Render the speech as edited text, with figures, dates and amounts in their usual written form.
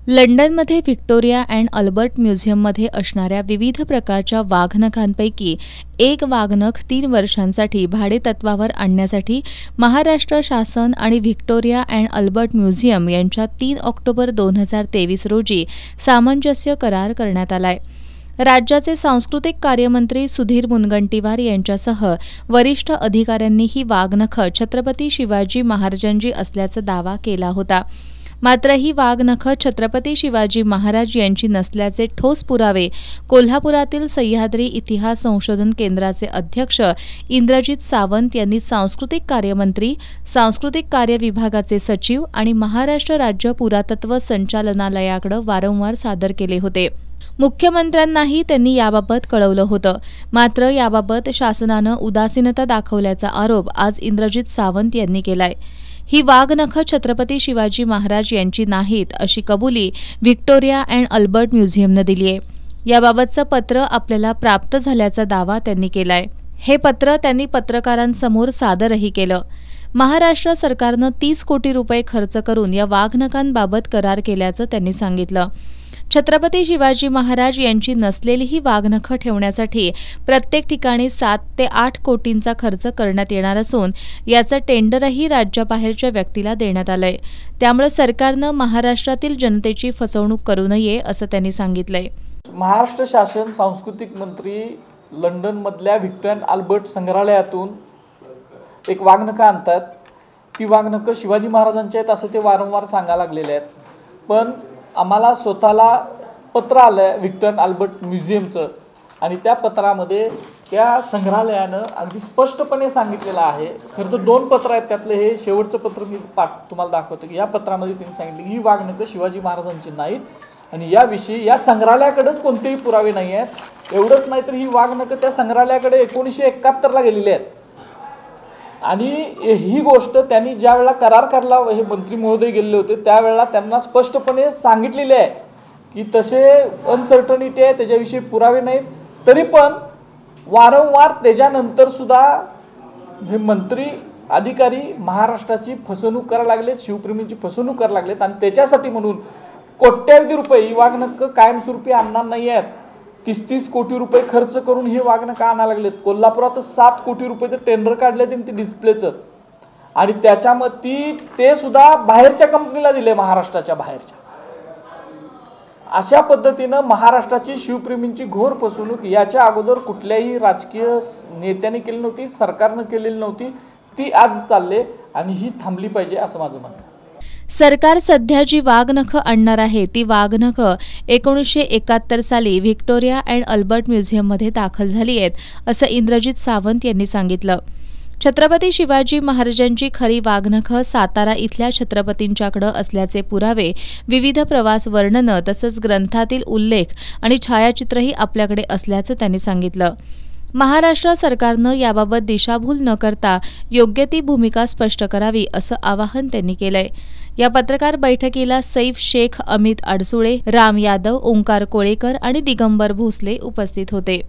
लंडनमध्ये Victoria and Albert म्युझियममध्ये असणाऱ्या विविध प्रकारच्या वाघनखांपैकी एक वाघनख 3 वर्षांसाठी भाडेतत्त्वावर आणण्यासाठी महाराष्ट्र शासन आणि व्हिक्टोरिया अँड अल्बर्ट म्युझियम यांच्यात 3 ऑक्टोबर 2023 रोजी सामंजस्य करार करण्यात आलाय। राज्याचे सांस्कृतिक कार्यमंत्री सुधीर मुनगंटीवार यांच्यासह वरिष्ठ अधिकाऱ्यांनी ही वाघनख छत्रपती शिवाजी महाराजांची असल्याचा दावा केला होता। मात्र ही वाघनख छत्रपती शिवाजी महाराज यांची नसल्याचे ठोस पुरावे कोल्हापुरातील सह्याद्री इतिहास संशोधन केंद्राचे अध्यक्ष इंद्रजित सावंत यांनी सांस्कृतिक कार्यमंत्री, सांस्कृतिक कार्य विभागाचे सचिव आणि महाराष्ट्र राज्य पुरातत्व संचालनालयाकडे वारंवार सादर केले होते। मुख्यमंत्र्यांनाही त्यांनी याबाबत कळवलं होतं। मात्र याबाबत शासनानं उदासीनता दाखवल्याचा आरोप आज इंद्रजित सावंत यांनी केलाय। ही वाघनख छत्रपती शिवाजी महाराज यांची नाहीत अशी कबुली व्हिक्टोरिया अँड अल्बर्ट म्युझियमने दिली आहे। याबाबतचं पत्र आपल्याला प्राप्त झाल्याचा दावा त्यांनी केलाय। हे पत्र त्यांनी पत्रकारांसमोर सादरही केलं। महाराष्ट्र सरकारनं 30 कोटी रुपये खर्च करून या वाघनखांबाबत करार केल्याचं त्यांनी सांगितलं। छत्रपती शिवाजी महाराज यांची नसलेली ही वाघनख ठेवण्यासाठी प्रत्येक ठिकाणी 7 ते 8 कोटींचा खर्च करण्यात येणार असून याचं टेंडरही राज्याबाहेरच्या व्यक्तीला देण्यात आलंय। त्यामुळे सरकारनं महाराष्ट्रातील जनतेची फसवणूक करू नये असं त्यांनी सांगितलंय। महाराष्ट्र शासन सांस्कृतिक मंत्री लंडनमधल्या व्हिक्टोरिया अल्बर्ट संग्रहालयातून एक वाघनख आणतात। ती वाघनख शिवाजी महाराजांच्या आहेत असं ते वारंवार सांगायला लागलेले आहेत। पण आम्हाला स्वतःला पत्र आलं व्हिक्टोरिया अल्बर्ट म्युझियमचं आणि त्या पत्रामध्ये त्या संग्रहालयानं अगदी स्पष्टपणे सांगितलेलं आहे। खरं तर 2 पत्र आहेत, त्यातलं हे शेवटचं पत्र मी तुम्हाला दाखवतो की या पत्रामध्ये त्यांनी सांगितलं की ही वाघनख शिवाजी महाराजांची नाहीत आणि याविषयी या संग्रहालयाकडेच कोणतेही पुरावे नाही आहेत। एवढंच नाही तर ही वाघनख त्या संग्रहालयाकडे 1971ला गेलेली आहेत आणि ही गोष्ट त्यांनी ज्या वेळेला करार करला, हे मंत्री महोदय गेलेले होते त्यावेळेला त्यांना स्पष्टपणे सांगितलेले आहे की तसे अनसर्टनिटी आहे, त्याच्याविषयी पुरावे नाहीत। तरी पण वारंवार त्याच्यानंतर सुद्धा हे मंत्री अधिकारी महाराष्ट्राची फसवणूक करायला लागलेत, शिवप्रेमींची फसवणूक करायला लागलेत आणि त्याच्यासाठी म्हणून कोट्यावधी रुपये ही वाघनख कायमस्वरूपी आणणार नाही आहेत। 30-30 कोटी रुपये खर्च करून हे वाघनख आणायला लागलेत। कोल्हापुरात 7 कोटी रुपयाचं टेंडर काढले ते डिस्प्लेचं आणि त्याच्यामध्ये ते सुद्धा बाहेरच्या कंपनीला दिले, महाराष्ट्राच्या बाहेरच्या। अशा पद्धतीनं महाराष्ट्राची शिवप्रेमींची घोर फसवणूक याच्या अगोदर कुठल्याही राजकीय नेत्याने केली नव्हती, सरकारनं केलेली नव्हती, ती आज चालले आणि ही थांबली पाहिजे असं माझं म्हणणं आहे। सरकार सध्या जी वाघनख आणणार आहे ती वाघनख 1971 साली व्हिक्टोरिया अँड अल्बर्ट म्युझियममध्ये दाखल झाली आहेत असं इंद्रजित सावंत यांनी सांगितलं। छत्रपती शिवाजी महाराजांची खरी वाघनख सातारा इथल्या छत्रपतींच्याकडे असल्याचे पुरावे, विविध प्रवास वर्णनं तसंच ग्रंथातील उल्लेख आणि छायाचित्रही आपल्याकडे असल्याचं त्यांनी सांगितलं। महाराष्ट्र सरकारनं याबाबत दिशाभूल न करता योग्य ती भूमिका स्पष्ट करावी असं आवाहन त्यांनी केलंय। या पत्रकार बैठकीला सैफ शेख, अमित अडसुळे, राम यादव, ओंकार कोळेकर आणि दिगंबर भोसले उपस्थित होते।